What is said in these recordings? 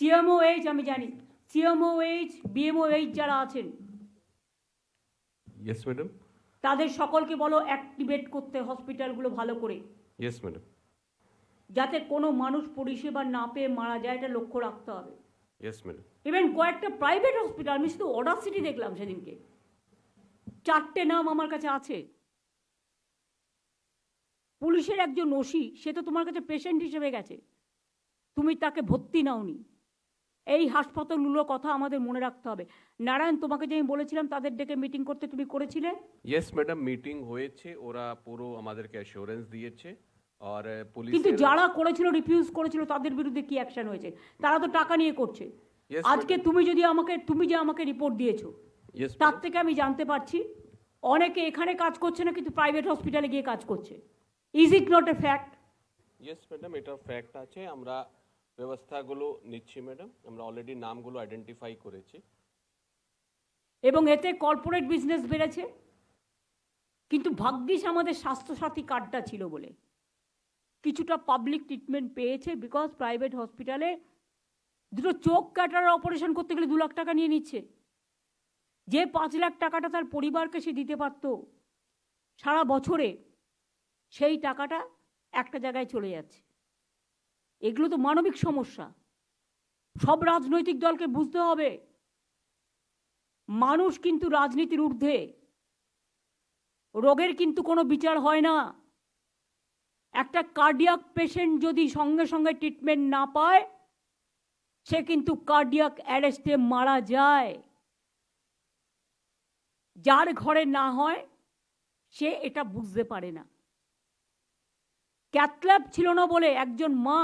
CMOH আমি জানি, CMOH BMOH যারা আছেন ইয়েস ম্যাডাম। তাদের সকলকে বলো অ্যাক্টিভেট করতে হসপিটালগুলো ভালো করে, ইয়েস ম্যাডাম। যাতে কোনো মানুষ পরিষেবা না পেয়ে মারা যায়, এটা লক্ষ্য রাখতে হবে। Yes madam. ইভেন কয়েকটা প্রাইভেট হসপিটাল, আমি শুধু অডাসিটি দেখলাম সেদিনকে, 4টে নাম আমার কাছে আছে। পুলিশের একজন ওসি, সে তো তোমার কাছে পেশেন্ট হিসেবে গেছে, তুমি তাকে ভর্তি নাওনি। এই হাসপাতালগুলোর কথা আমাদের মনে রাখতে হবে। নারায়ণ, তোমাকে যে আমি বলেছিলাম তাদের ডেকে মিটিং করতে, তুমি করেছিলে? ইয়েস ম্যাডাম, মিটিং হয়েছে, ওরা পুরো আমাদেরকে অ্যাসিওরেন্স দিয়েছে। আর কিন্তু পুলিশ যারা করেছিল, রিফিউজ করেছিল, তাদের বিরুদ্ধে কি অ্যাকশন হয়েছে? তারা তো টাকা নিয়ে করছে। Yes, আজকে madam. তুমি যে আমাকে রিপোর্ট দিয়েছো, ইয়েস তার থেকে আমি জানতে পারছি অনেকে এখানে কাজ করছে না, কিন্তু প্রাইভেট হসপিটালে গিয়ে কাজ করছে। Is it not a fact? Yes madam, এটা ফ্যাক্ট আছে। আমরা ব্যবস্থাগুলো নিচ্ছি ম্যাডাম, আমরা অলরেডি নামগুলো আইডেন্টিফাই করেছি। এবং এতে কর্পোরেট বিজনেস বেড়েছে। কিন্তু ভাগ্যিস আমাদের স্বাস্থ্যসাথী কার্ডটা ছিল বলে কিছুটা পাবলিক ট্রিটমেন্ট পেয়েছে। বিকজ প্রাইভেট হসপিটালে দুটো চোখ কাটার অপারেশন করতে গেলে 2 লাখ টাকা নিয়ে নিচ্ছে। যে 5 লাখ টাকাটা তার পরিবারকে সে দিতে পারত সারা বছরে, সেই টাকাটা একটা জায়গায় চলে যাচ্ছে। এগুলো তো মানবিক সমস্যা। সব রাজনৈতিক দলকে বুঝতে হবে, মানুষ কিন্তু রাজনীতির ঊর্ধ্বে। রোগের কিন্তু কোনো বিচার হয় না। একটা কার্ডিয়াক পেশেন্ট যদি সঙ্গে সঙ্গে ট্রিটমেন্ট না পায়, সে কিন্তু কার্ডিয়াক অ্যারেস্টে মারা যায়। যার ঘরে না হয় সে এটা বুঝতে পারে না। ক্যাথল্যাব ছিল না বলে একজন মা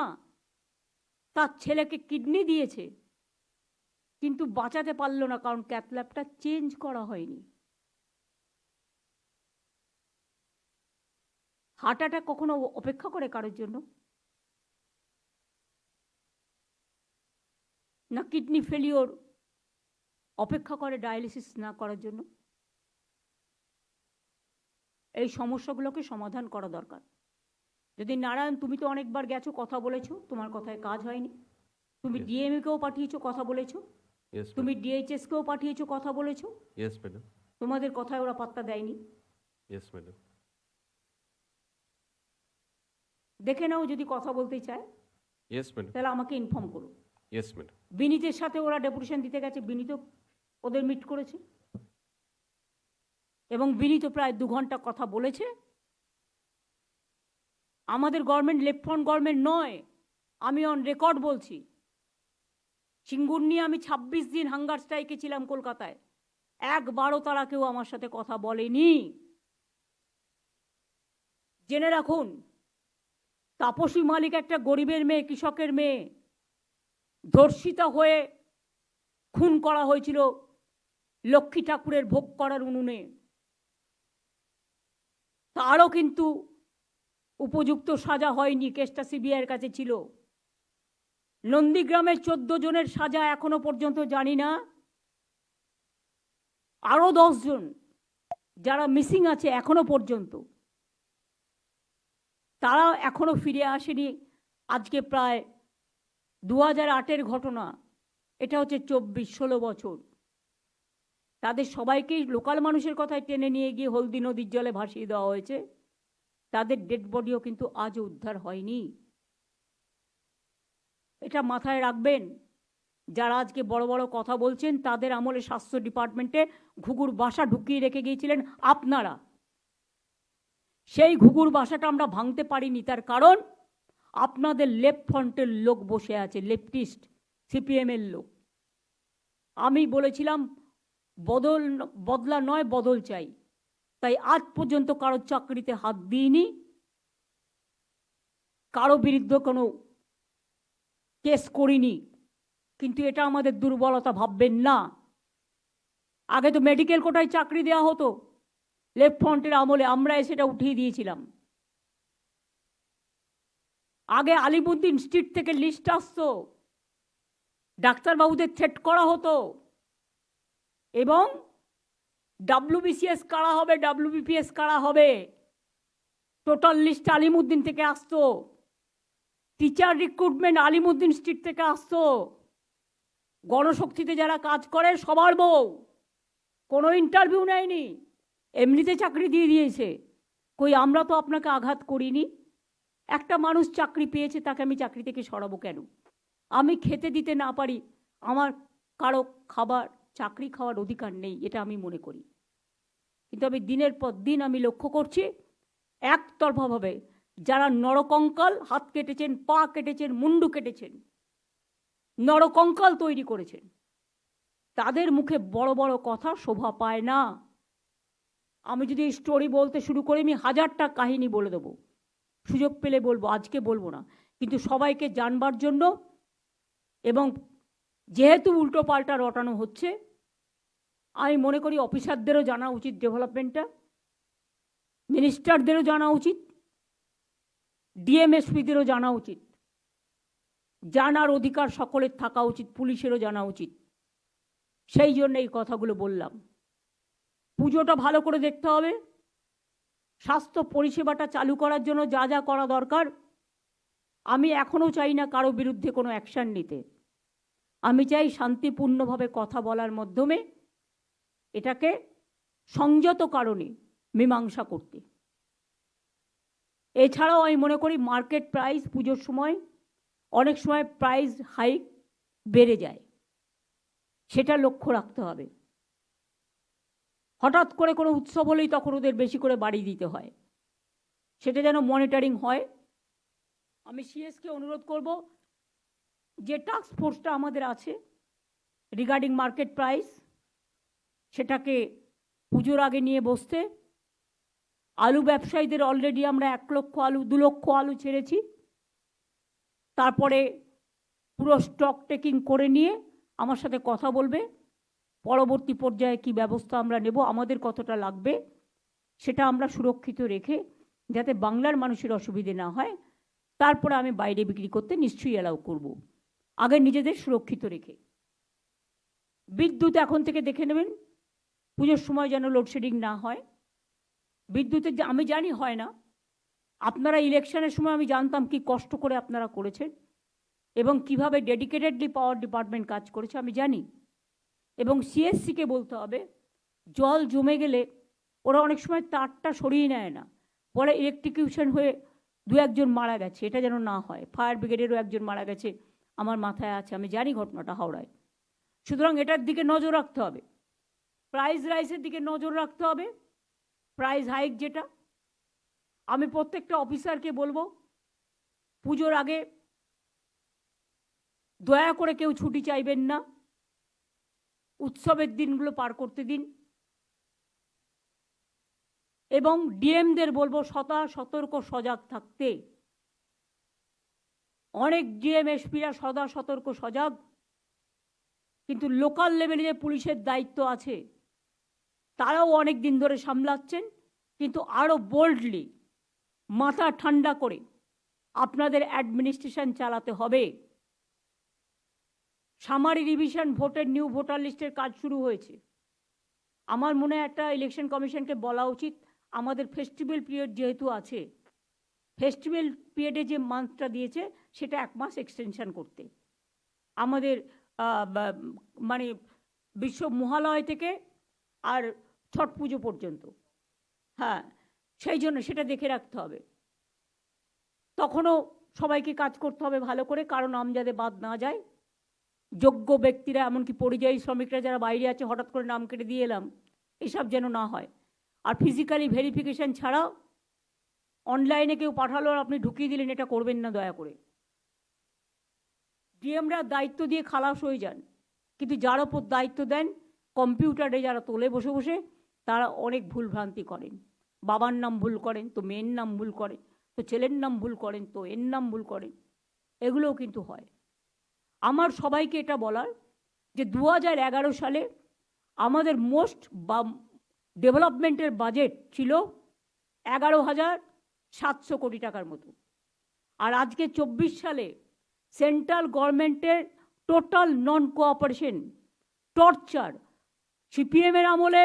তার ছেলেকে কিডনি দিয়েছে, কিন্তু বাঁচাতে পারল না, কারণ ক্যাথল্যাবটা চেঞ্জ করা হয়নি। হার্ট অ্যাটাক কখনো অপেক্ষা করে কারোর জন্য? না কিডনি ফেলিওর অপেক্ষা করে ডায়ালিসিস না করার জন্য? এই সমস্যাগুলোকে সমাধান করা দরকার। যদি নারায়ণ, তুমি তো অনেকবার গেছো, কথা বলেছো, তোমার কথায় কাজ হয়নি। তুমি ডিএমকেও পাঠিয়েছো, কথা বলেছো। তুমি ডিএইচএসকেও পাঠিয়েছো, কথা বলেছো। Yes madam. তোমাদের কথায় ওরা পাত্তা দেয়নি। Yes madam. দেখে নাও, যদি কথা বলতে চায় ইয়েস ম্যাডাম। তাহলে আমাকে ইনফর্ম করো। Yes madam. বিনীতের সাথে ওরা ডেপুটেশন দিতে গেছে, বিনীত ওদের মিট করেছে এবং বিনীত প্রায় 2 ঘন্টা কথা বলেছে। আমাদের গভর্নমেন্ট লেফট ফ্রন্ট গভর্নমেন্ট নয়, আমি অন রেকর্ড বলছি। সিঙ্গুর নিয়ে আমি 26 দিন হাঙ্গার স্ট্রাইকে ছিলাম কলকাতায়, একবারও তারা কেউ আমার সাথে কথা বলেনি। জেনে রাখুন, তাপসী মালিক একটা গরিবের মেয়ে, কৃষকের মেয়ে, ধর্ষিতা হয়ে খুন করা হয়েছিল লক্ষ্মী ঠাকুরের ভোগ করার উনুনে। তারও কিন্তু উপযুক্ত সাজা হয়নি, কেসটা সিবিআইয়ের কাছে ছিল। নন্দীগ্রামের 14 জনের সাজা এখনো পর্যন্ত জানি না। আরো 10 জন যারা মিসিং আছে এখনো পর্যন্ত, তারা এখনো ফিরে আসেনি। আজকে প্রায় 2008-এর ঘটনা, এটা হচ্ছে 24-16 বছর। তাদের সবাইকেই লোকাল মানুষের কথায় টেনে নিয়ে গিয়ে হলদি নদীর জলে ভাসিয়ে দেওয়া হয়েছে। তাদের ডেড বডিও কিন্তু আজও উদ্ধার হয়নি। এটা মাথায় রাখবেন। যারা আজকে বড় বড় কথা বলছেন, তাদের আমলে স্বাস্থ্য ডিপার্টমেন্টে ঘুঘুর বাসা ঢুকিয়ে রেখে গিয়েছিলেন আপনারা। সেই ঘুঘুর বাসাটা আমরা ভাঙতে পারিনি, তার কারণ আপনাদের লেফট ফ্রন্টের লোক বসে আছে, লেফটিস্ট সিপিএমের লোক। আমি বলেছিলাম বদলা নয়, বদল চাই। তাই আজ পর্যন্ত কারো চাকরিতে হাত দিইনি, কারো বিরুদ্ধে কোনো কেস করিনি। কিন্তু এটা আমাদের দুর্বলতা ভাববেন না। আগে তো মেডিকেল কোটায় চাকরি দেওয়া হতো, লেফট ফ্রন্টের আমলে আমরা সেটা উঠিয়ে দিয়েছিলাম। আগে আলিমুদ্দিন স্ট্রিট থেকে লিস্ট আসতো, ডাক্তারবাবুদের থ্রেট করা হতো এবং WBCS কারা হবে, WBPS কারা হবে, টোটাল লিস্ট আলিমুদ্দিন থেকে আসতো। টিচার রিক্রুটমেন্ট আলিমুদ্দিন স্ট্রিট থেকে আসতো। গণশক্তিতে যারা কাজ করে সবার বউ, কোনো ইন্টারভিউ নেয়নি, এমনিতে চাকরি দিয়ে দিয়েছে। কই আমরা তো আপনাকে আঘাত করিনি। একটা মানুষ চাকরি পেয়েছে, তাকে আমি চাকরি থেকে সরাবো কেন? আমি খেতে দিতে না পারি, আমার কারো খাবার চাকরি খাওয়ার অধিকার নেই, এটা আমি মনে করি। কিন্তু আমি দিনের পর দিন আমি লক্ষ্য করছি একতরফাভাবে যারা নরকঙ্কাল, হাত কেটেছেন, পা কেটেছেন, মুন্ডু কেটেছেন, নরকঙ্কাল তৈরি করেছেন, তাদের মুখে বড় বড় কথা শোভা পায় না। আমি যদি স্টোরি বলতে শুরু করি, আমি 1000টা কাহিনী বলে দেবো, সুযোগ পেলে বলবো, আজকে বলবো না। কিন্তু সবাইকে জানবার জন্য, এবং যেহেতু উল্টো পাল্টা রটানো হচ্ছে, আমি মনে করি অফিসারদেরও জানা উচিত ডেভেলপমেন্টটা, মিনিস্টারদেরও জানা উচিত, ডিএমএসপিদেরও জানা উচিত, জানার অধিকার সকলের থাকা উচিত, পুলিশেরও জানা উচিত। সেই জন্য এই কথাগুলো বললাম। পুজোটা ভালো করে দেখতে হবে, স্বাস্থ্য পরিষেবাটা চালু করার জন্য যা যা করা দরকার। আমি এখনও চাই না কারো বিরুদ্ধে কোনো অ্যাকশান নিতে, আমি চাই শান্তিপূর্ণভাবে কথা বলার মাধ্যমে এটাকে সংযত কারণে মীমাংসা করতে। এছাড়াও আমি মনে করি মার্কেট প্রাইস পুজোর সময় অনেক সময় প্রাইস হাইক বেড়ে যায়, সেটা লক্ষ্য রাখতে হবে। হঠাৎ করে কোনো উৎসব হলেই তখন ওদের বেশি করে বাড়িয়ে দিতে হয়, সেটা যেন মনিটরিং হয়। আমি সিএসকে অনুরোধ করব যে টাস্ক ফোর্সটা আমাদের আছে রিগার্ডিং মার্কেট প্রাইস, সেটাকে পুজোর আগে নিয়ে বসতে। আলু ব্যবসায়ীদের অলরেডি আমরা 1 লক্ষ আলু, 2 লক্ষ আলু ছেড়েছি। তারপরে পুরো স্টক টেকিং করে নিয়ে আমার সাথে কথা বলবে, পরবর্তী পর্যায়ে কি ব্যবস্থা আমরা নেব, আমাদের কতটা লাগবে সেটা আমরা সুরক্ষিত রেখে, যাতে বাংলার মানুষের অসুবিধে না হয়। তারপরে আমি বাইরে বিক্রি করতে নিশ্চয়ই অ্যালাউ করব, আগে নিজেদের সুরক্ষিত রেখে। বিদ্যুৎ এখন থেকে দেখে নেবেন, পুজোর সময় যেন লোডশেডিং না হয়। বিদ্যুতের আমি জানি হয় না, আপনারা ইলেকশনের সময় আমি জানতাম কি কষ্ট করে আপনারা করেছেন এবং কিভাবে ডেডিকেটেডলি পাওয়ার ডিপার্টমেন্ট কাজ করেছে আমি জানি। এবং সিএসসিকে বলতে হবে, জল জমে গেলে ওরা অনেক সময় তারটা সরিয়ে নেয় না, পরে ইলেকট্রিকিউশন হয়ে 2-1 জন মারা গেছে, এটা যেন না হয়। ফায়ার ব্রিগেডেরও 1 জন মারা গেছে, আমার মাথায় আছে, আমি জানি ঘটনাটা হাওড়ায়। সুতরাং এটার দিকে নজর রাখতে হবে। প্রাইস রাইসের দিকে নজর রাখতে হবে, প্রাইস হাইক যেটা। আমি প্রত্যেকটা অফিসারকে বলবো, পুজোর আগে দয়া করে কেউ ছুটি চাইবেন না, উৎসবের দিনগুলো পার করতে দিন। এবং ডিএমদের বলবো সতর্ক সজাগ থাকতে। অনেক ডিএম এসপিরা সদা সতর্ক সজাগ, কিন্তু লোকাল লেভেলে যে পুলিশের দায়িত্ব আছে তারাও অনেক দিন ধরে সামলাচ্ছেন, কিন্তু আরও বোল্ডলি মাথা ঠান্ডা করে আপনাদের অ্যাডমিনিস্ট্রেশন চালাতে হবে। সামারি রিভিশন ভোটের নিউ ভোটার লিস্টের কাজ শুরু হয়েছে। আমার মনে হয় একটা ইলেকশন কমিশনকে বলা উচিত, আমাদের ফেস্টিভ্যাল পিরিয়ড যেহেতু আছে, ফেস্টিভ্যাল পিরিয়ডে যে মান্থটা দিয়েছে সেটা 1 মাস এক্সটেনশন করতে। আমাদের মানে বিশ্ব মহালয় থেকে আর ছট পুজো পর্যন্ত, হ্যাঁ, সেই জন্য সেটা দেখে রাখতে হবে। তখনও সবাইকে কাজ করতে হবে ভালো করে, কারণ যাতে বাদ না যায়। যোগ্য ব্যক্তিরা, এমনকি পরিযায়ী শ্রমিকরা যারা বাইরে আছে, হঠাৎ করে নাম কেটে দিয়ে এলাম, এসব যেন না হয়। আর ফিজিক্যালি ভেরিফিকেশন ছাড়াও অনলাইনে কেউ পাঠালো আর আপনি ঢুকিয়ে দিলেন, এটা করবেন না দয়া করে। ডিএমরা দায়িত্ব দিয়ে খালাস হয়ে যান, কিন্তু যার ওপর দায়িত্ব দেন কম্পিউটারে যারা তোলে বসে বসে, তারা অনেক ভুলভ্রান্তি করেন। বাবার নাম ভুল করেন তো মেয়ের নাম ভুল করেন, তো ছেলের নাম ভুল করেন তো এর নাম ভুল করেন, এগুলোও কিন্তু হয়। আমার সবাইকে এটা বলার যে 2011 সালে আমাদের মোস্ট ডেভেলপমেন্টের বাজেট ছিল 11,700 কোটি টাকার মতো। আর আজকে 24 সালে সেন্ট্রাল গভর্নমেন্টের টোটাল নন কোঅপারেশন, টর্চার, সিপিএমের আমলে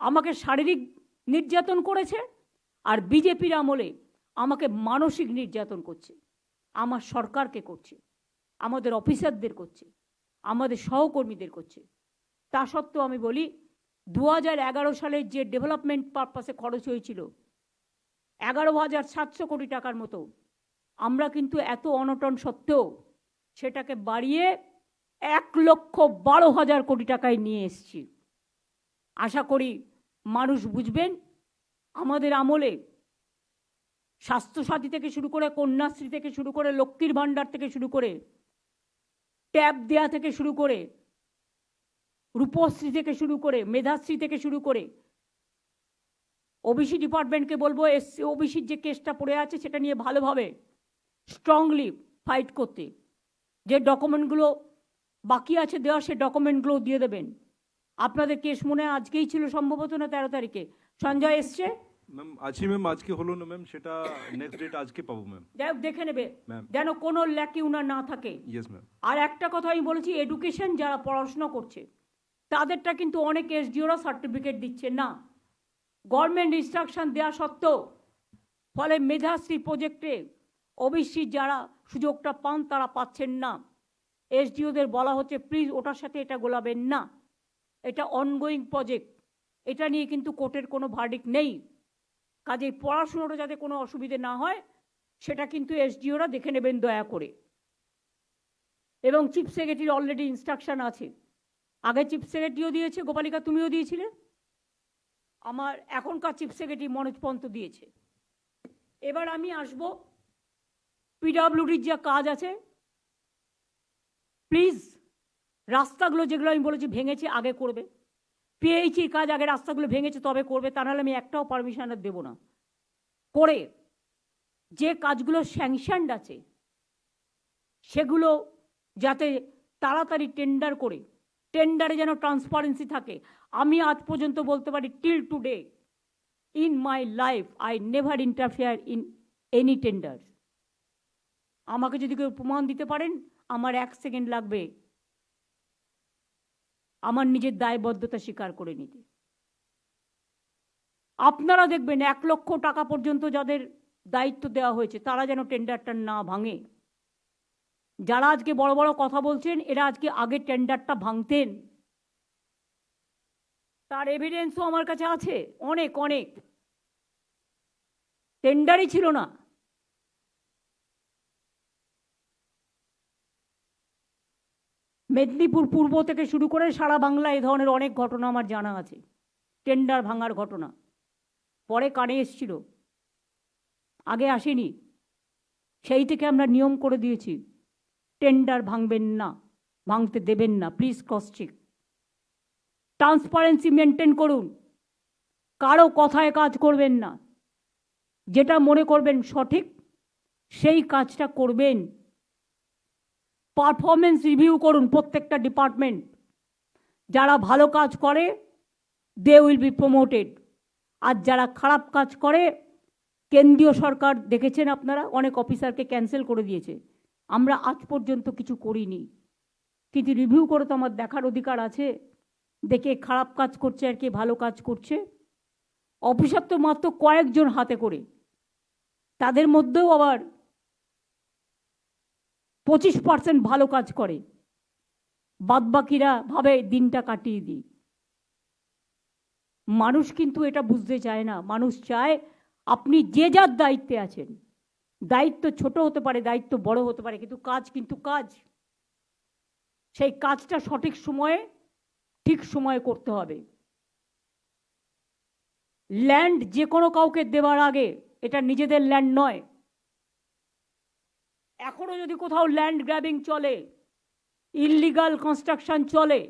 আমাকে শারীরিক নির্যাতন করেছে, আর বিজেপির আমলে আমাকে মানসিক নির্যাতন করছে। আমার সরকারকে করছে, আমাদের অফিসারদের করছে। আমাদের সহকর্মীদের করছে। তা সত্ত্বেও আমি বলি 2011 সালের যে ডেভেলপমেন্ট পারপাসে খরচ হয়েছিল 11,700 কোটি টাকার মতো, আমরা কিন্তু এত অনটন সত্ত্বেও সেটাকে বাড়িয়ে 1,12,000 কোটি টাকায় নিয়ে এসেছি। আশা করি মানুষ বুঝবেন আমাদের আমলে স্বাস্থ্যসাথী থেকে শুরু করে, কন্যাশ্রী থেকে শুরু করে, লক্ষ্মীর ভাণ্ডার থেকে শুরু করে, ট্যাব দেয়া থেকে শুরু করে, রূপশ্রী থেকে শুরু করে, মেধাশ্রী থেকে শুরু করে, ওবিসি ডিপার্টমেন্টকে বলবো ওবিসির যে কেসটা পড়ে আছে সেটা নিয়ে ভালোভাবে স্ট্রংলি ফাইট করতে। যে ডকুমেন্টগুলো বাকি আছে দেওয়া সে ডকুমেন্টগুলো দিয়ে দেবেন। আপনাদের কেস মনে আজকেই ছিল সম্ভবত, না 13 তারিখে সঞ্জয় এসছে ম্যাম? আজকে ম্যাম, আজকে হলো না ম্যাম, সেটা নেক্সট ডেট আজকে পাবো ম্যাম। যাই হোক দেখে নেবে ম্যাম। যেন কোনো ল্যাকিউনা না থাকে। Yes ma'am. আর একটা কথা আমি বলেছি, এডুকেশন যারা পড়াশোনা করছে তাদেরটা কিন্তু অনেক এসডিওরা সার্টিফিকেট দিচ্ছে না গভর্নমেন্ট ইনস্ট্রাকশন দেওয়া সত্ত্বেও। ফলে মেধাশ্রী প্রজেক্টে ওবিসি যারা সুযোগটা পান তারা পাচ্ছেন না। এসডিওদের বলা হচ্ছে প্লিজ ওটার সাথে এটা গোলাবেন না, এটা অনগোয়িং প্রজেক্ট, এটা নিয়ে কিন্তু কোর্টের কোনো ভার্ডিক্ট নেই। কাজেই পড়াশুনোটা যাতে কোনো অসুবিধে না হয় সেটা কিন্তু এসডিওরা দেখে নেবেন দয়া করে। এবং চিফ সেক্রেটারির অলরেডি ইনস্ট্রাকশন আছে, আগে চিফ সেক্রেটারিও দিয়েছে, গোপালিকা তুমিও দিয়েছিলে, আমার এখনকার চিফ সেক্রেটারি মনোজ পন্ত দিয়েছে। এবার আমি আসবো পিডব্লিউডির যা কাজ আছে, প্লিজ রাস্তাগুলো যেগুলো আমি বলেছি ভেঙেছে আগে করবে। পিএইচির কাজ আগে রাস্তাগুলো ভেঙেছে তবে করবে, তা নাহলে আমি একটাও পারমিশন আর দেবো না। করে যে কাজগুলো স্যাংশনড আছে সেগুলো যাতে তাড়াতাড়ি টেন্ডার করে, টেন্ডারে যেন ট্রান্সপারেন্সি থাকে। আমি আজ পর্যন্ত বলতে পারি till today in my life I never interfere in any tender. আমাকে যদি কেউ প্রমাণ দিতে পারেন আমার 1 সেকেন্ড লাগবে আমার নিজের দায়বদ্ধতা স্বীকার করে নিতে। আপনারা দেখবেন 1 লক্ষ টাকা পর্যন্ত যাদের দায়িত্ব দেওয়া হয়েছে তারা যেন টেন্ডারটা না ভাঙে। যারা আজকে বড় বড় কথা বলছেন এরা আজকে আগে টেন্ডারটা ভাঙতেন, তার এভিডেন্সও আমার কাছে আছে অনেক অনেক। টেন্ডারই ছিল না। মেদিনীপুর পূর্ব থেকে শুরু করে সারা বাংলা এ ধরনের অনেক ঘটনা আমার জানা আছে, টেন্ডার ভাঙার ঘটনা। পরে কানে এসছিল, আগে আসেনি। সেই থেকে আমরা নিয়ম করে দিয়েছি টেন্ডার ভাঙবেন না, ভাঙতে দেবেন না, please cross check. Transparency maintain করুন, কারো কথায় কাজ করবেন না, যেটা মনে করবেন সঠিক সেই কাজটা করবেন। পারফরমেন্স রিভিউ করুন প্রত্যেকটা ডিপার্টমেন্ট, যারা ভালো কাজ করে দে উইল বি প্রমোটেড, আর যারা খারাপ কাজ করে কেন্দ্রীয় সরকার দেখেছেন আপনারা অনেক অফিসারকে ক্যান্সেল করে দিয়েছে। আমরা আজ পর্যন্ত কিছু করিনি, কিন্তু রিভিউ করে তো আমার দেখার অধিকার আছে, দেখে খারাপ কাজ করছে আর কে ভালো কাজ করছে। অফিসার তো মাত্র কয়েকজন হাতে করে, তাদের মধ্যেও আবার 25% ভালো কাজ করে, বাদবাকিরা ভাবে দিনটা কাটিয়ে দিই। মানুষ কিন্তু এটা বুঝতে চায় না। মানুষ চায় আপনি যে যার দায়িত্বে আছেন, দায়িত্ব ছোট হতে পারে, দায়িত্ব বড় হতে পারে, কিন্তু কাজ কিন্তু কাজ। সেই কাজটা সঠিক সময়ে ঠিক সময়ে করতে হবে। ল্যান্ড যে কোনো কাউকে দেওয়ার আগে এটা নিজেদের ল্যান্ড নয়। এখনো যদি কোথাও ল্যান্ড গ্র্যাবিং চলে, ইললিগাল কনস্ট্রাকশন চলে,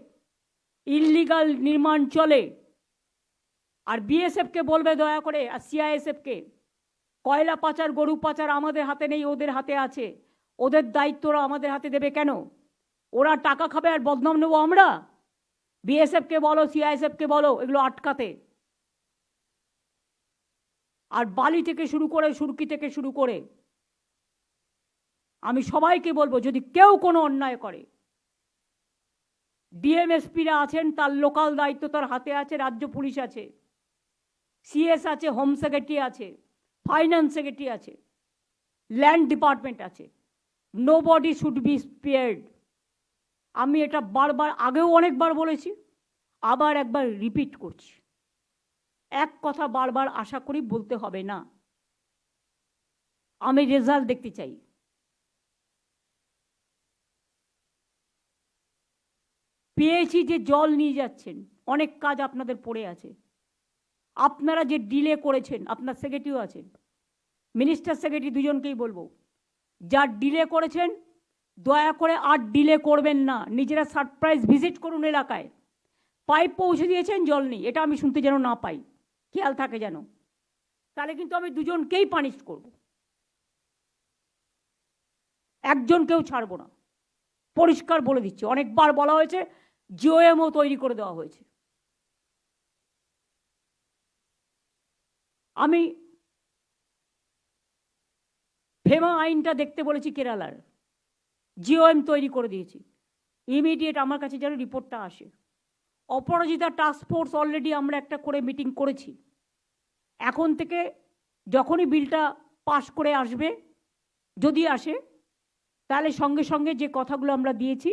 ইললিগাল নির্মাণ চলে, আর বিএসএফকে বলবে দয়া করে, আর সিআইএসএফকে, কয়লা পাচার গরু পাচার আমাদের হাতে নেই, ওদের হাতে আছে, ওদের দায়িত্বরা আমাদের হাতে দেবে কেন? ওরা টাকা খাবে আর বদনাম নেবো আমরা? বিএসএফকে বলো, সিআইএসএফকে বলো এগুলো আটকাতে। আর বালি থেকে শুরু করে, সুরকি থেকে শুরু করে, আমি সবাইকে বলবো যদি কেউ কোনো অন্যায় করে, ডিএমএসপিরা আছেন, তার লোকাল দায়িত্ব তার হাতে আছে, রাজ্য পুলিশ আছে, সিএস আছে, হোম সেক্রেটারি আছে, ফাইন্যান্স সেক্রেটারি আছে, ল্যান্ড ডিপার্টমেন্ট আছে। Nobody should be spared. আমি এটা বারবার আগেও অনেকবার বলেছি, আবার একবার রিপিট করছি, এক কথা বারবার আশা করি বলতে হবে না, আমি রেজাল্ট দেখতে চাই। পেয়েছি যে জল নিয়ে যাচ্ছেন, অনেক কাজ আপনাদের পড়ে আছে, আপনারা যে ডিলে করেছেন, আপনার সেক্রেটারিও আছেন, মিনিস্টার সেক্রেটারি দুজনকেই বলবো, যা ডিলে করেছেন দয়া করে আর ডিলে করবেন না, নিজেরা সারপ্রাইজ ভিজিট করুন এলাকায়। পাইপ পৌঁছে দিয়েছেন, জল নেই, এটা আমি শুনতে যেন না পাই, খেয়াল থাকে যেন, তাহলে কিন্তু আমি দুজনকেই পানিশ করব, একজনকেও ছাড়বো না, পরিষ্কার বলে দিচ্ছি। অনেকবার বলা হয়েছে, জিওএমও তৈরি করে দেওয়া হয়েছে। আমি ফেমা আইনটা দেখতে বলেছি কেরালার, জিওএম তৈরি করে দিয়েছি, ইমিডিয়েট আমার কাছে যেন রিপোর্টটা আসে। অপরাজিতা টাস্ক ফোর্স অলরেডি আমরা একটা করে মিটিং করেছি, এখন থেকে যখনই বিলটা পাস করে আসবে, যদি আসে, তাহলে সঙ্গে সঙ্গে যে কথাগুলো আমরা দিয়েছি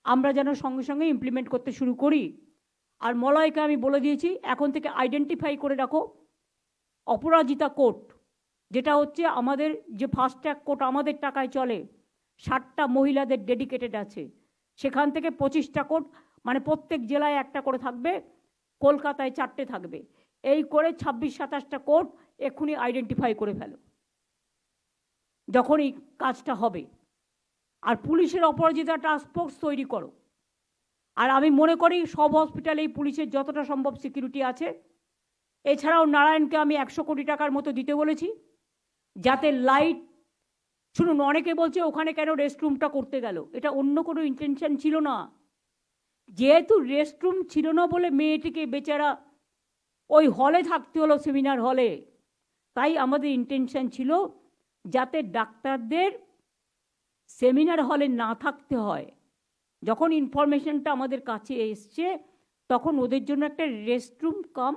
আমরা যেন সঙ্গে সঙ্গে ইমপ্লিমেন্ট করতে শুরু করি। আর মলয়কে আমি বলে দিয়েছি, এখন থেকে আইডেন্টিফাই করে রাখো অপরাজিতা কোর্ট, যেটা হচ্ছে আমাদের যে ফাস্ট ট্র্যাক কোর্ট আমাদের টাকায় চলে, 60টা মহিলাদের ডেডিকেটেড আছে, সেখান থেকে 25টা কোর্ট, মানে প্রত্যেক জেলায় একটা করে থাকবে, কলকাতায় 4টে থাকবে, এই করে 26-27টা কোর্ট এক্ষুনি আইডেন্টিফাই করে ফেলো যখনই কাজটা হবে। আর পুলিশের অপরাজিতা টাস্ক ফোর্স তৈরি করো। আর আমি মনে করি সব হসপিটালেই পুলিশের যতটা সম্ভব সিকিউরিটি আছে। এছাড়াও নারায়ণকে আমি 100 কোটি টাকার মতো দিতে বলেছি, যাতে লাইট, শুনুন অনেকে বলছে ওখানে কেন রেস্টরুমটা করতে গেল, এটা অন্য কোনো ইন্টেনশন ছিল না, যেহেতু রেস্টরুম ছিল না বলে মেয়েটিকে বেচারা ওই হলে থাকতে হলো, সেমিনার হলে, তাই আমাদের ইন্টেনশন ছিল যাতে ডাক্তারদের সেমিনার হলে না থাকতে হয়। যখন ইনফরমেশনটা আমাদের কাছে এসছে তখন ওদের জন্য একটা রেস্টরুম কাম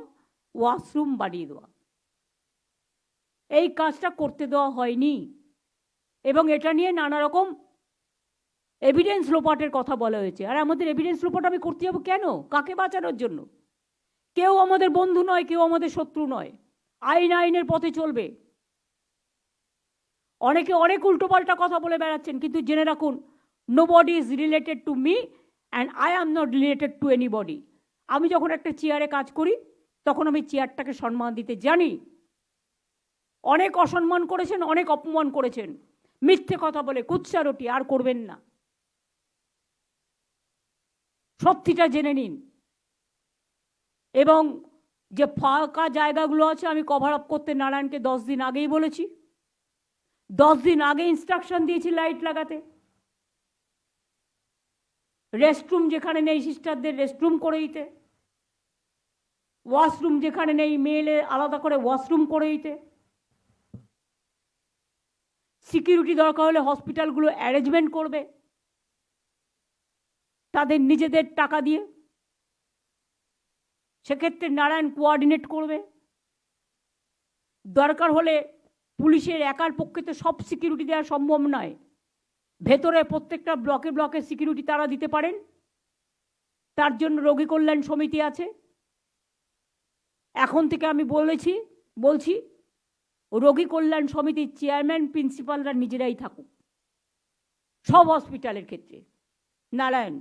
ওয়াশরুম বানিয়ে দেওয়া, এই কাজটা করতে দেওয়া হয়নি। এবং এটা নিয়ে নানা রকম এভিডেন্স লোপাটের কথা বলা হয়েছে। আর আমাদের এভিডেন্স লোপাট আমি করতে যাবো কেন? কাকে বাঁচানোর জন্য? কেউ আমাদের বন্ধু নয়, কেউ আমাদের শত্রু নয়, আইন আইনের পথে চলবে। অনেকে অনেক উল্টোপাল্টা কথা বলে বেড়াচ্ছেন, কিন্তু জেনে রাখুন, nobody is related to me and I am not related to anybody. আমি যখন একটা চেয়ারে কাজ করি তখন আমি চেয়ারটাকে সম্মান দিতে জানি। অনেক অসম্মান করেছেন, অনেক অপমান করেছেন, মিথ্যে কথা বলে কুৎসারটি আর করবেন না, সত্যিটা জেনে নিন। এবং যে ফাঁকা জায়গাগুলো আছে আমি কভার আপ করতে নারায়ণকে 10 দিন আগেই বলেছি, 10 দিন আগে ইনস্ট্রাকশন দিয়েছি লাইট লাগাতে। রেস্টরুম যেখানে নেই সিস্টারদের রেস্টরুম করে দিতে, ওয়াশরুম যেখানে নেই মেয়েদের আলাদা করে ওয়াশরুম করে দিতে, সিকিউরিটি দরকার হলে হসপিটালগুলো অ্যারেঞ্জমেন্ট করবে তাদের নিজেদের টাকা দিয়ে, সেক্ষেত্রে নারায়ণ কোঅর্ডিনেট করবে। দরকার হলে পুলিশের একার পক্ষে তো সব সিকিউরিটি দেওয়া সম্ভব নয়, ভেতরে প্রত্যেকটা ব্লকে ব্লকে সিকিউরিটি তারা দিতে পারেন, তার জন্য রোগী কল্যাণ সমিতি আছে। এখন থেকে আমি বলছি রোগী কল্যাণ সমিতির চেয়ারম্যান প্রিন্সিপালরা নিজেরাই থাকুক সব হসপিটালের ক্ষেত্রে, নারায়ণ,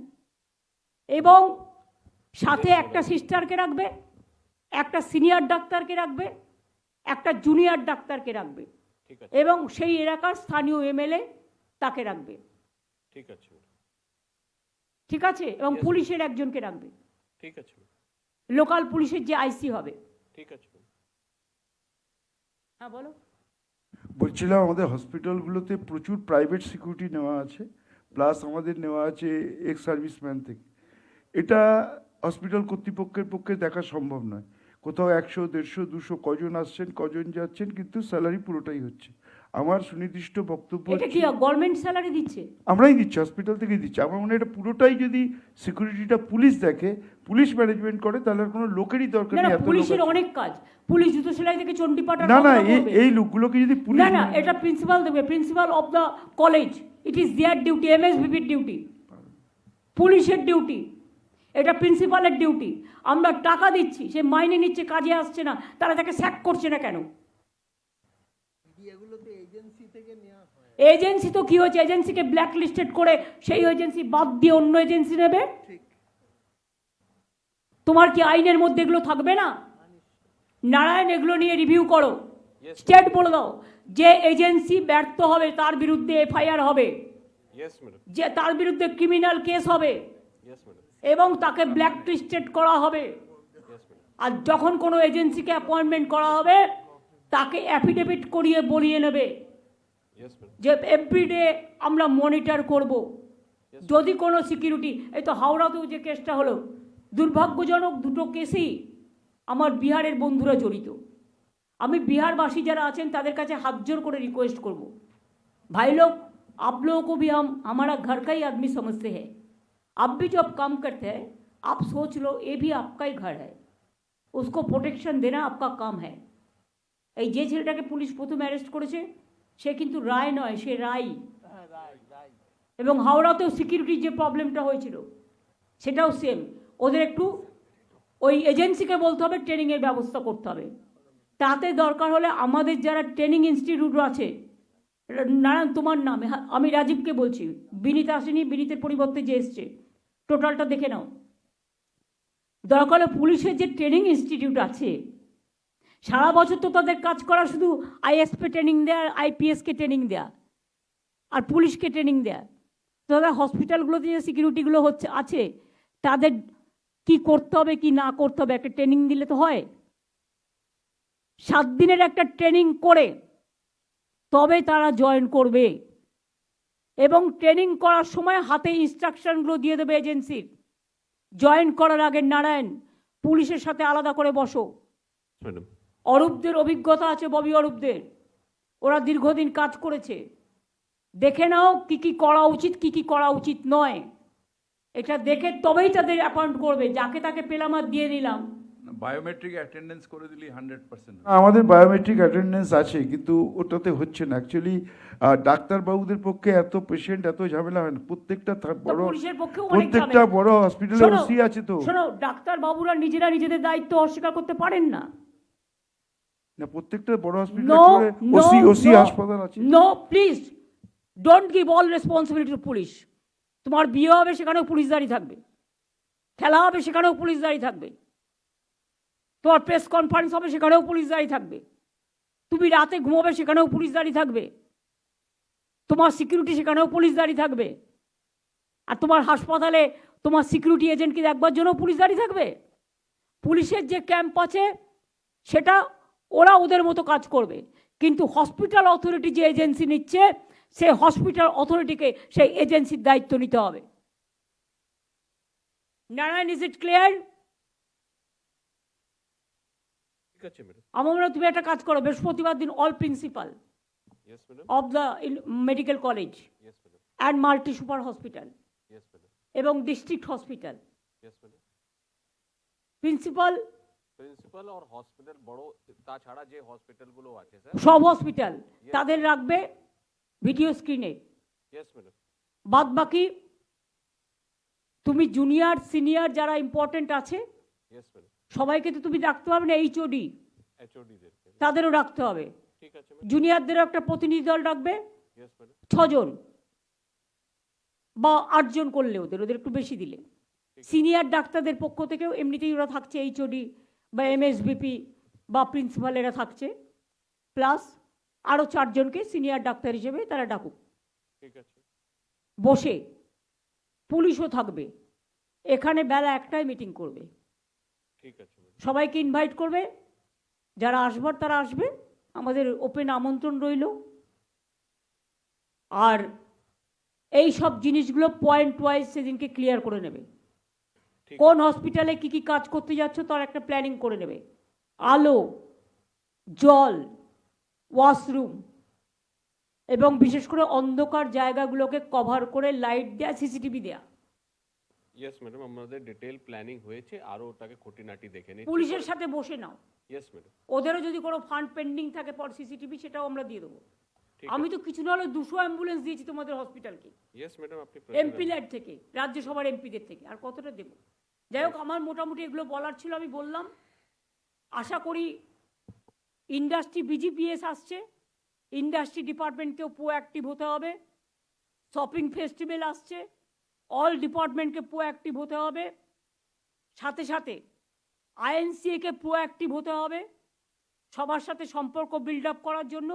এবং সাথে একটা সিস্টারকে রাখবে, একটা সিনিয়র ডাক্তারকে রাখবে, একটা জুনিয়র ডাক্তারকে রাখবে, এবং সেই এলাকার স্থানীয় এমএলএ তাকে রাখবে। ঠিক আছে, ঠিক আছে, এবং পুলিশের একজনকে রাখবে, ঠিক আছে, লোকাল পুলিশের যে আইসি হবে। ঠিক আছে। হ্যাঁ বলো। বলছিলাম আমাদের হসপিটালগুলোতে প্রচুর প্রাইভেট সিকিউরিটি নেওয়া আছে, প্লাস আমাদের নেওয়া আছে এক্স সার্ভিসম্যান থেকে। এটা হসপিটাল কর্তৃপক্ষের পক্ষে দেখা সম্ভব নয়। কোথাও 100, 150, 200 কজন আসছেন কজন যাচ্ছেন, কিন্তু স্যালারি পুরোটাই হচ্ছে। আমার সুনির্দিষ্ট বক্তব্য, এটা কি গভর্নমেন্ট স্যালারি দিচ্ছে? আমরাই দিচ্ছি, হসপিটাল থেকেই দিচ্ছি। আমার মনে হয় এটা পুরোটাই যদি সিকিউরিটিটা পুলিশ দেখে, পুলিশ ম্যানেজমেন্ট করে, তাহলে আর কোনো লোকেরই দরকার নেই। পুলিশের অনেক কাজ, পুলিশ জুতো সেলাই থেকে চণ্ডীপাঠা। না না, এই লোকগুলোকে যদি পুলিশ, না না, এটা প্রিন্সিপাল দেবে, principal of the college, it is their duty, এমএসভিপির ডিউটি। পুলিশের ডিউটি, এটা প্রিন্সিপালের ডিউটি। আমরা টাকা দিচ্ছি, সে মাইনে নিচ্ছে, কাজে আসছে না, তারা তাকে স্যাক করছে না কেন? এজেন্সি তো কি হয়েছে, এজেন্সিকে ব্ল্যাক লিস্টেড করে সেই এজেন্সি বাদ দিয়ে অন্য এজেন্সি নেবে? তোমার কি আইনের মধ্যে এগুলো থাকবে না? নারায়ণ, এগুলো নিয়ে রিভিউ করো, স্টেট বলে দাও যে এজেন্সি ব্যর্থ হবে তার বিরুদ্ধে এফআইআর হবে, Yes, madam. যে তার বিরুদ্ধে ক্রিমিনাল কেস হবে Yes, madam. এবং তাকে ব্ল্যাক লিস্টেড করা হবে। Yes, madam. আর যখন কোনো এজেন্সিকে অ্যাপয়েন্টমেন্ট করা হবে তাকে অ্যাফিডেভিট করিয়ে বলিয়ে নেবে Yes, madam. যে এভরিডে আমরা মনিটর করব। যদি কোনো সিকিউরিটি, এই তো হাওড়াতেও যে কেসটা হলো, দুর্ভাগ্যজনক দুটো কেসেই আমার বিহারের বন্ধুরা জড়িত। আমি বিহারবাসী যারা আছেন তাদের কাছে হাত জোর করে রিকোয়েস্ট করব, भाई लोग आप लोगों को भी हम हमारा घर का ही आदमी समझते हैं, आप भी जब काम करते हैं आप सोच लो ये भी आपका ही घर है, उसको प्रोटेक्शन देना आपका काम है। এই যে ছেলেটাকে পুলিশ প্রথমে অ্যারেস্ট করেছে সে কিন্তু রায় নয়, সে রাই। এবং হাওড়াতেও সিকিউরিটির যে প্রবলেমটা হয়েছিল সেটাও সেম। ওদের একটু ওই এজেন্সিকে বলতে হবে ট্রেনিংয়ের ব্যবস্থা করতে হবে। তাতে দরকার হলে আমাদের যারা ট্রেনিং ইনস্টিটিউট আছে, নারায়ণ তোমার নামে, আমি রাজীবকে বলছি, বিনীত আসেনি, বিনীতের পরিবর্তে যে এসছে, টোটালটা দেখে নাও। দরকার হলে পুলিশের যে ট্রেনিং ইনস্টিটিউট আছে, সারা বছর তো তাদের কাজ করা শুধু আইএসপি ট্রেনিং দেয়া, আইপিএসকে ট্রেনিং দেয়া আর পুলিশকে ট্রেনিং দেয়া। তো তাদের হসপিটালগুলোতে যে সিকিউরিটিগুলো হচ্ছে আছে তাদের কি করতে হবে কি না করতে হবে একটা ট্রেনিং দিলে তো হয়। 7 দিনের একটা ট্রেনিং করে তবে তারা জয়েন করবে এবং ট্রেনিং করার সময় হাতে ইনস্ট্রাকশনগুলো দিয়ে দেবে এজেন্সির। জয়েন করার আগে নারায়ণ পুলিশের সাথে আলাদা করে বসো। Madam. অরূপদের অভিজ্ঞতা আছে, ববি অরূপদের, ওরা দীর্ঘদিন কাজ করেছে, দেখে নাও কি কি করা উচিত কি কি করা উচিত নয়। এটা দেখে তবেই তাদের অ্যাপয়েন্ট করবে। যাকে তাকে পেলাম আর দিয়ে দিলাম, বায়োমেট্রিক অ্যাটেন্ডেন্স করে দিলি 100%। আমাদের বায়োমেট্রিক অ্যাটেন্ডেন্স আছে কিন্তু ওটাতে হচ্ছে না অ্যাকচুয়ালি। ডাক্তারবাবুদের পক্ষে এত পেশেন্ট এত ঝামেলা হয় না। প্রত্যেকটা তো বড় পুলিশের পক্ষেও অনেক প্রত্যেকটা ঝামেলা। বড় হসপিটালে শোনো, ওসি আছে তো। শোনো, ডাক্তার বাবুরা নিজেরা নিজেদের দায়িত্ব অস্বীকার করতে পারেন না। না, প্রত্যেকটা বড় No, হসপিটালে no, ওসি no, হাসপাতাল আছে। no, please, don't give all responsibility to police. তোমার বিয়ে হবে সেখানেও পুলিশ দাঁড়িয়ে থাকবে, খেলা হবে সেখানেও পুলিশ দাঁড়িয়ে থাকবে, তোমার প্রেস কনফারেন্স হবে সেখানেও পুলিশ দাঁড়িয়ে থাকবে, তুমি রাতে ঘুমাবে সেখানেও পুলিশ দাঁড়িয়ে থাকবে, তোমার সিকিউরিটি সেখানেও পুলিশ দাঁড়িয়ে থাকবে। আর তোমার হাসপাতালে তোমার সিকিউরিটি এজেন্টকে দেখবার জন্য পুলিশ দাঁড়িয়ে থাকবে। পুলিশের যে ক্যাম্প আছে সেটা ওরা ওদের মতো কাজ করবে, কিন্তু হসপিটাল অথরিটি যে এজেন্সি নিচ্ছে সেই হসপিটাল অথরিটিকে সেই এজেন্সির দায়িত্ব নিতে হবে। Narayan, is it clear? ঠিক আছে, madam. আমরা তুমি একটা কাজ করো, বৃহস্পতিবার দিন all principal Yes, madam. Of the medical college Yes, madam. And multi super hospital Yes, madam. এবং district hospital Yes, madam. Principal principal আর হসপিটাল বড় তাছাড়া যে হসপিটালগুলো আছে স্যার। সব হসপিটাল তাদের রাখবে ভিডিও স্ক্রিনে। Yes, madam. বাদ বাকি তুমি জুনিয়র সিনিয়র যারা ইম্পর্টেন্ট আছে Yes, madam. সবাইকে তো তুমি রাখতে পারবে না, এইচওডি HOD দেরকে। তাদেরও রাখতে হবে। ঠিক আছে, madam. জুনিয়রদেরও একটা প্রতিনিধি দল রাখবে, Yes, madam. 6 জন বা 8 জন করলে ওদের ওদের একটু বেশি দিলে। সিনিয়র ডাক্তারদের পক্ষ থেকেও এমনিতেই ওরা থাকছে, এইচওডি বা এমএসবিপি বা প্রিন্সিপালেরা থাকছে, প্লাস আরও 4 জনকে সিনিয়র ডাক্তার হিসেবে তারা ডাকুক। ঠিক আছে। বসে পুলিশও থাকবে, এখানে বেলা 1টায় মিটিং করবে, ঠিক আছে, madam. সবাইকে ইনভাইট করবে, যারা আসবার তারা আসবে, আমাদের ওপেন আমন্ত্রণ রইল। আর এই সব জিনিসগুলো পয়েন্ট ওয়াইজ সেদিনকে ক্লিয়ার করে নেবে। ঠিক কোন হসপিটালে কি কি কাজ করতে যাচ্ছ তার একটা প্ল্যানিং করে নেবে। আলো, জল, ওয়াশরুম এবং বিশেষ করে অন্ধকার জায়গাগুলোকে কভার করে লাইট দেয়া, সিসিটিভি দেয়া। ইয়েস ম্যাডাম, আমাদের ডিটেইল প্ল্যানিং হয়েছে, আরও ওটাকে খুঁটিনাটি দেখে নিচ্ছি। পুলিশের সাথে বসে নাও, ইয়েস ম্যাডাম। ওদেরও যদি কোনো ফান্ড পেন্ডিং থাকে ফর সিসিটিভি সেটাও আমরা দিয়ে দেবো। ঠিক আমি তো কিছু না হলে 200 অ্যাম্বুলেন্স দিয়েছি তোমাদের হসপিটালকে, ইয়েস ম্যাডাম, আপনি এমপি ল্যাড থেকে, রাজ্যসভার এমপিদের থেকে, আর কতটা দেব? যাই হোক, আমার মোটামুটি এগুলো বলার ছিল, আমি বললাম। আশা করি ইন্ডাস্ট্রি বিজিপিএস আসছে, ইন্ডাস্ট্রি ডিপার্টমেন্টকেও প্রোঅ্যাক্টিভ হতে হবে। শপিং ফেস্টিভ্যাল আসছে, অল ডিপার্টমেন্টকে প্রোঅ্যাক্টিভ হতে হবে। সাথে সাথে আইএনসিএকে প্রোঅ্যাক্টিভ হতে হবে সবার সাথে সম্পর্ক বিল্ড আপ করার জন্য।